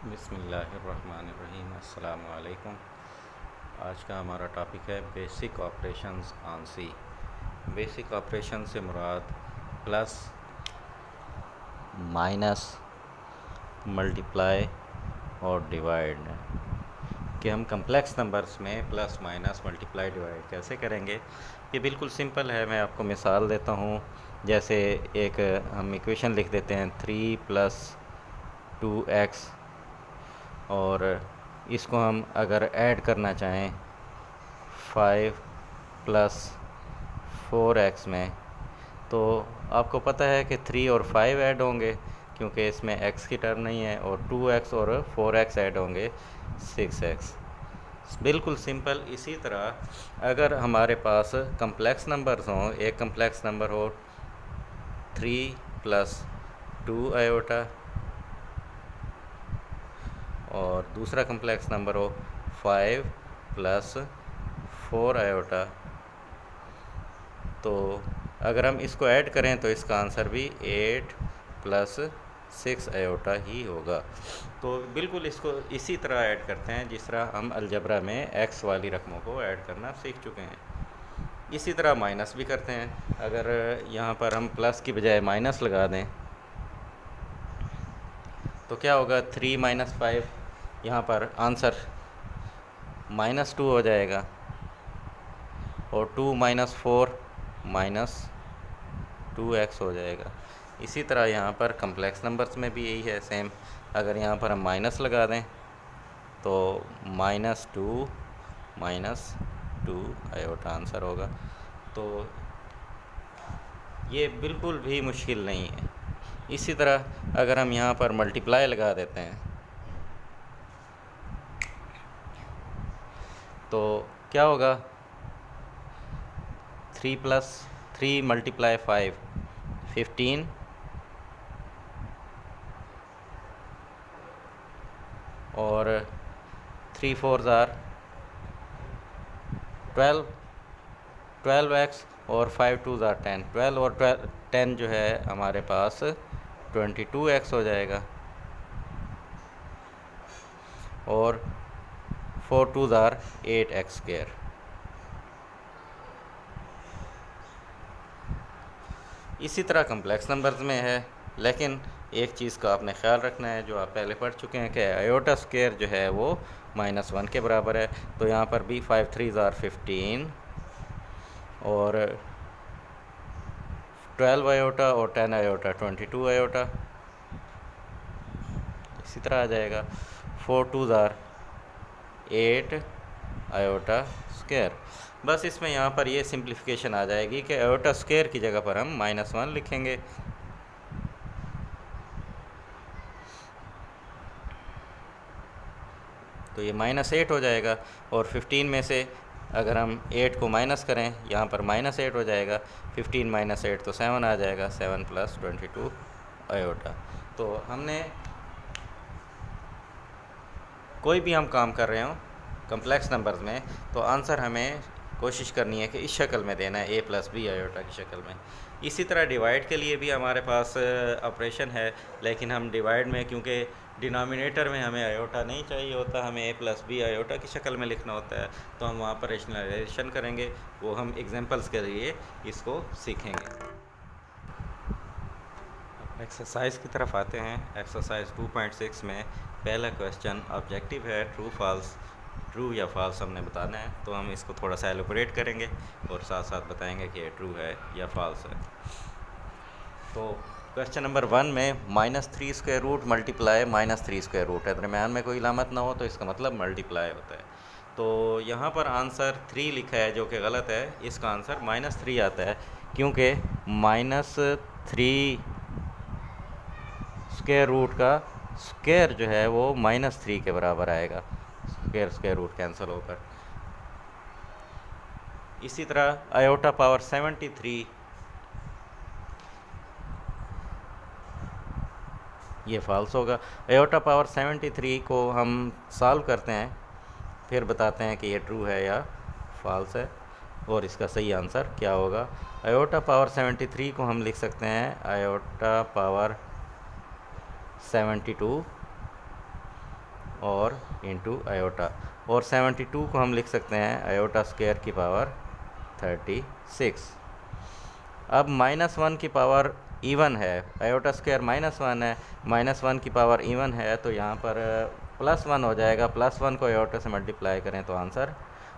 बिस्मिल्लाहिर्रहमानिर्रहीम। अस्सलाम वालेकुम। आज का हमारा टॉपिक है basic operations on C. Basic operation से मुराद प्लस, माइनस, मल्टीप्लाई और डिवाइड कि हम कम्प्लेक्स नंबर्स में प्लस माइनस मल्टीप्लाई डिवाइड कैसे करेंगे। ये बिल्कुल सिंपल है। मैं आपको मिसाल देता हूँ। जैसे एक हम इक्वेशन लिख देते हैं 3 + 2x, और इसको हम अगर ऐड करना चाहें 5 + 4x में, तो आपको पता है कि 3 और 5 ऐड होंगे क्योंकि इसमें x की टर्म नहीं है, और 2x और 4x ऐड होंगे 6x। बिल्कुल सिंपल। इसी तरह अगर हमारे पास कम्प्लेक्स नंबर्स हों, एक कम्प्लेक्स नंबर हो 3 + 2 आयोटा और दूसरा कम्प्लेक्स नंबर हो 5 + 4 आयोटा, तो अगर हम इसको ऐड करें तो इसका आंसर भी 8 + 6 आयोटा ही होगा। तो बिल्कुल इसको इसी तरह ऐड करते हैं जिस तरह हम अलजबरा में एक्स वाली रकमों को ऐड करना सीख चुके हैं। इसी तरह माइनस भी करते हैं। अगर यहाँ पर हम प्लस की बजाय माइनस लगा दें तो क्या होगा, 3 - 5, यहाँ पर आंसर -2 हो जाएगा, और 2 - 4 -2x हो जाएगा। इसी तरह यहाँ पर कम्प्लेक्स नंबर्स में भी यही है सेम। अगर यहाँ पर हम माइनस लगा दें तो -2 -2 आयोटा आंसर होगा। तो ये बिल्कुल भी मुश्किल नहीं है। इसी तरह अगर हम यहाँ पर मल्टीप्लाई लगा देते हैं तो क्या होगा, 3 + 3 × 5 15, और 3 × 4 = 12x, और 5 × 2 = 10। 12 और 10 जो है हमारे पास 22x हो जाएगा, और 4 × 2 = 8x²। इसी तरह कम्प्लेक्स नंबर्स में है, लेकिन एक चीज़ का आपने ख्याल रखना है जो आप पहले पढ़ चुके हैं कि आयोटा स्क्वायर जो है वो -1 के बराबर है। तो यहाँ पर भी 5 × 3 = 15, और 12 आयोटा और 10 आयोटा 22 आयोटा। इसी तरह आ जाएगा 4 × 2 = 8 आयोटा स्क्वायर। बस इसमें यहाँ पर ये सिंप्लीफिकेशन आ जाएगी कि आयोटा स्क्वायर की जगह पर हम -1 लिखेंगे। तो ये -8 हो जाएगा, और 15 में से अगर हम 8 को माइनस करें, यहाँ पर -8 हो जाएगा। 15 - 8 तो 7 आ जाएगा, 7 + 22 आयोटा। तो हमने कोई भी हम काम कर रहे हों कम्प्लेक्स नंबर्स में, तो आंसर हमें कोशिश करनी है कि इस शक्ल में देना है, a + b आयोटा की शक्ल में। इसी तरह डिवाइड के लिए भी हमारे पास ऑपरेशन है, लेकिन हम डिवाइड में क्योंकि डिनोमिनेटर में हमें आयोटा नहीं चाहिए होता, हमें a + b आयोटा की शक्ल में लिखना होता है, तो हम वहाँ पर रेशनलाइजेशन करेंगे। वो हम एग्जांपल्स के लिए इसको सीखेंगे। एक्सरसाइज की तरफ आते हैं। एक्सरसाइज 2.6 में पहला क्वेश्चन ऑब्जेक्टिव है, ट्रू या फॉल्स हमने बताना है। तो हम इसको थोड़ा सा एलोबरेट करेंगे और साथ साथ बताएंगे कि ये ट्रू है या फॉल्स है। तो क्वेश्चन नंबर 1 में -3² मल्टीप्लाई -3² है, दरम्यान में कोई इलामत ना हो तो इसका मतलब मल्टीप्लाई होता है। तो यहाँ पर आंसर 3 लिखा है जो कि गलत है। इसका आंसर -3 आता है क्योंकि -3 स्क्वायर रूट का स्क्वायर जो है वो -3 के बराबर आएगा, स्क्वायर रूट कैंसिल होकर। इसी तरह आयोटा पावर 73, ये फॉल्स होगा। आयोटा पावर 73 को हम सॉल्व करते हैं, फिर बताते हैं कि ये ट्रू है या फॉल्स है और इसका सही आंसर क्या होगा। आयोटा पावर 73 को हम लिख सकते हैं आयोटा पावर 72 और इंटू आयोटा, और 72 को हम लिख सकते हैं आयोटा स्क्वायर की पावर 36। अब -1 की पावर इवन है, आयोटा स्क्वायर -1 है, -1 की पावर इवन है, तो यहाँ पर +1 हो जाएगा। +1 को आयोटा से मल्टीप्लाई करें तो आंसर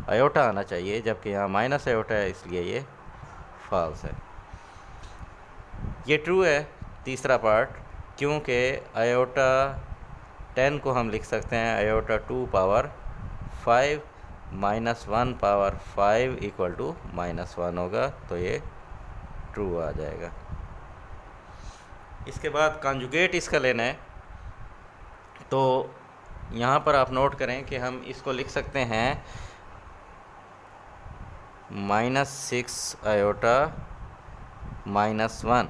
आयोटा आना चाहिए, जबकि यहाँ माइनस आयोटा है, इसलिए ये फॉल्स है। ये ट्रू है तीसरा पार्ट, क्योंकि आयोटा 10 को हम लिख सकते हैं iota 2 power 5 -1 power 5 equal to -1 होगा, तो ये ट्रू आ जाएगा। इसके बाद कॉन्जुगेट इसका लेना है, तो यहाँ पर आप नोट करें कि हम इसको लिख सकते हैं -6 आयोटा -1।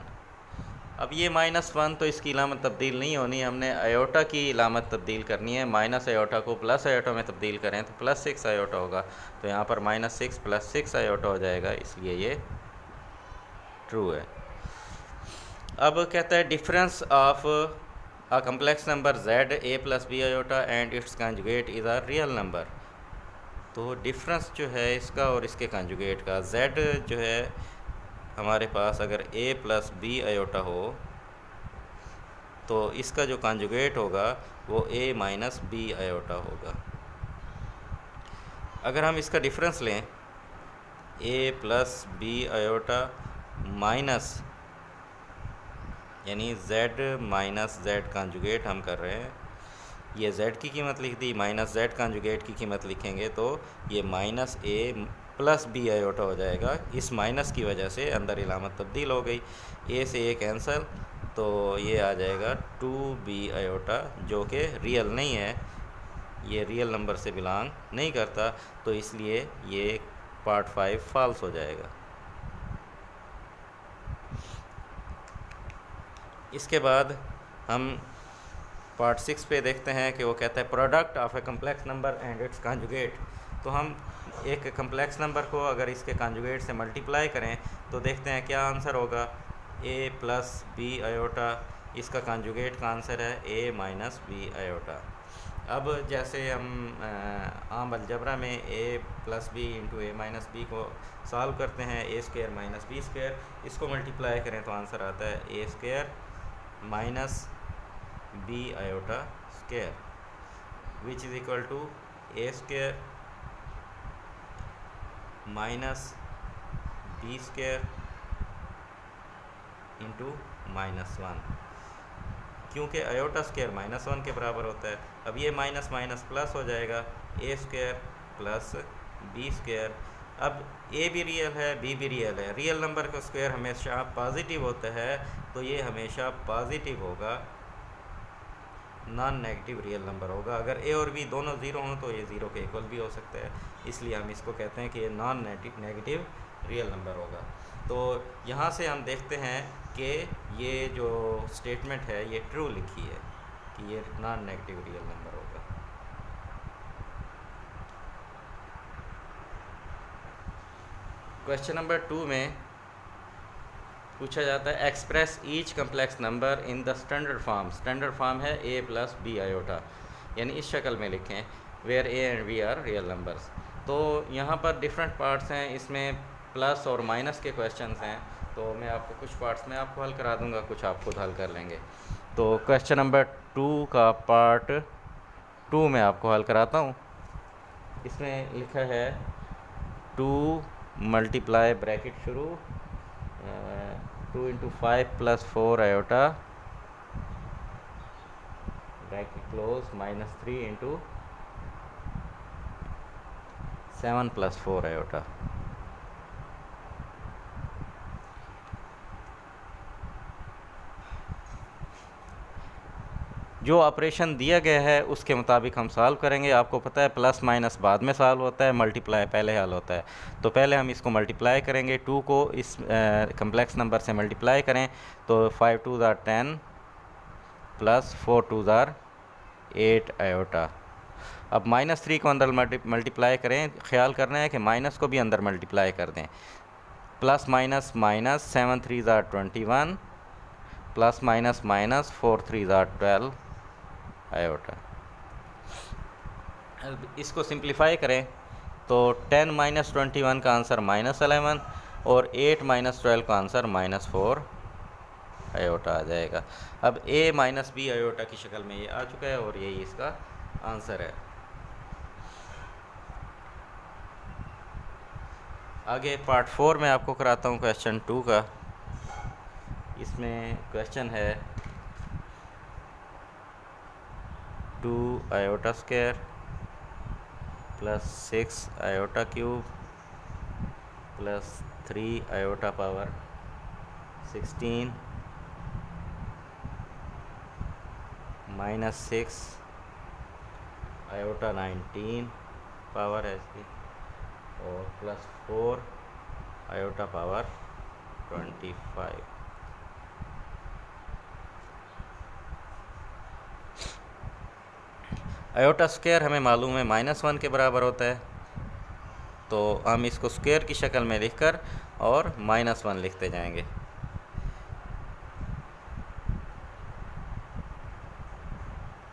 अब ये -1 तो इसकी इलामत तब्दील नहीं होनी, हमने आयोटा की इलामत तब्दील करनी है। माइनस आयोटा को प्लस आयोटा में तब्दील करें तो +6 आयोटा होगा, तो यहाँ पर -6 + 6 आयोटा हो जाएगा, इसलिए ये ट्रू है। अब कहता है difference of a complex number z a + b iota and it's conjugate is a real number. तो डिफरेंस जो है इसका और इसके कॉन्जुगेट का, z जो है हमारे पास अगर a + b आयोटा हो तो इसका जो कॉन्जुगेट होगा वो a - b आयोटा होगा। अगर हम इसका डिफरेंस लें a + b आयोटा माइनस, यानी z - z कॉन्जुगेट हम कर रहे हैं, ये z की कीमत लिख दी, -z कॉन्जुगेट की कीमत लिखेंगे तो ये -a + b आयोटा हो जाएगा। इस माइनस की वजह से अंदर इलामत तब्दील हो गई, a से a कैंसल, तो ये आ जाएगा 2b आयोटा, जो कि रियल नहीं है, ये रियल नंबर से बिलोंग नहीं करता, तो इसलिए ये पार्ट 5 फॉल्स हो जाएगा। इसके बाद हम पार्ट 6 पे देखते हैं कि वो कहता है product of A complex number and it's conjugate. तो हम एक कम्प्लेक्स नंबर को अगर इसके कॉन्जुगेट से मल्टीप्लाई करें तो देखते हैं क्या आंसर होगा, a + b आयोटा, इसका कॉन्जुगेट का आंसर है a - b आयोटा। अब जैसे हम आम अलजबरा में a + b × a - b को सॉल्व करते हैं, a² - b², इसको मल्टीप्लाई करें तो आंसर आता है a² - b iota square, which is equal to a² - b² into -1, क्योंकि आयोटा स्क्वायर -1 के बराबर होता है। अब ये माइनस माइनस प्लस हो जाएगा, a² + b²। अब a भी रियल है, b भी रियल है, रियल नंबर का स्क्वायर हमेशा पॉजिटिव होता है, तो ये हमेशा पॉजिटिव होगा, नॉन नेगेटिव रियल नंबर होगा। अगर a और b दोनों ज़ीरो हों तो ये ज़ीरो के इक्वल भी हो सकता है, इसलिए हम इसको कहते हैं कि ये नॉन नेगेटिव रियल नंबर होगा। तो यहाँ से हम देखते हैं कि ये जो स्टेटमेंट है ये ट्रू लिखी है कि ये नॉन नेगेटिव रियल नंबर होगा। क्वेश्चन नंबर 2 में पूछा जाता है express each complex number in the standard form. Standard form है a + b आयोटा, यानी इस शक्ल में लिखें, where a and b are real numbers. तो यहाँ पर डिफरेंट पार्ट्स हैं, इसमें प्लस और माइनस के क्वेश्चंस हैं, तो मैं आपको कुछ पार्ट्स में आपको हल करा दूंगा, कुछ आप खुद हल कर लेंगे। तो क्वेश्चन नंबर 2 का पार्ट 2 में आपको हल कराता हूँ। इसमें लिखा है 2 मल्टीप्लाई ब्रैकेट शुरू 2 × 5 + 4 आयोटा ब्रैकेट क्लोज -3 × 7 + 4 आयोटा। जो ऑपरेशन दिया गया है उसके मुताबिक हम सॉल्व करेंगे। आपको पता है प्लस माइनस बाद में सॉल्व होता है, मल्टीप्लाई पहले हल होता है। तो पहले हम इसको मल्टीप्लाई करेंगे, 2 को इस कम्प्लेक्स नंबर से मल्टीप्लाई करें तो 5 × 2 = 10 + 4 × 2 = 8 आयोटा। अब -3 को अंदर मल्टीप्लाई करें, ख्याल करना है कि माइनस को भी अंदर मल्टीप्लाई कर दें, plus minus minus 7 × 3 = 21 plus minus minus 4 × 3 = 12 iota. अब इसको सिंप्लीफाई करें तो 10 माइनस 21 का आंसर -11 और 8 माइनस 12 का आंसर -4 आयोटा आ जाएगा। अब a माइनस बी आयोटा की शक्ल में ये आ चुका है और यही इसका आंसर है। आगे पार्ट 4 में आपको कराता हूँ क्वेश्चन 2 का। इसमें क्वेश्चन है 2 iota square plus 6 iota cube plus 3 iota power 16 -6 iota 19 power है इसकी और plus 4 iota power 25। Iota square हमें मालूम है -1 के बराबर होता है, तो हम इसको स्क्वायर की शक्ल में लिखकर और -1 लिखते जाएंगे।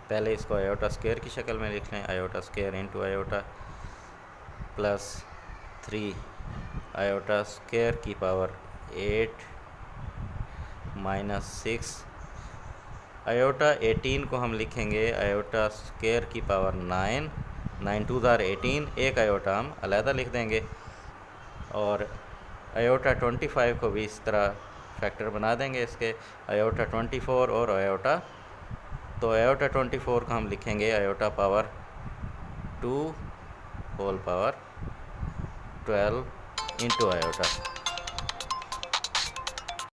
पहले इसको आयोटा स्क्वायर की शक्ल में लिख लें, iota square into iota plus 3 iota square की पावर 8 -6 आयोटा 18 को हम लिखेंगे आयोटा स्क्वायर की पावर 9 9 2 18, एक आयोटा हम अलहदा लिख देंगे और आयोटा 25 को भी इस तरह फैक्टर बना देंगे इसके, आयोटा 24 और आयोटा, तो आयोटा 24 को हम लिखेंगे iota power 2 whole power 12 into iota.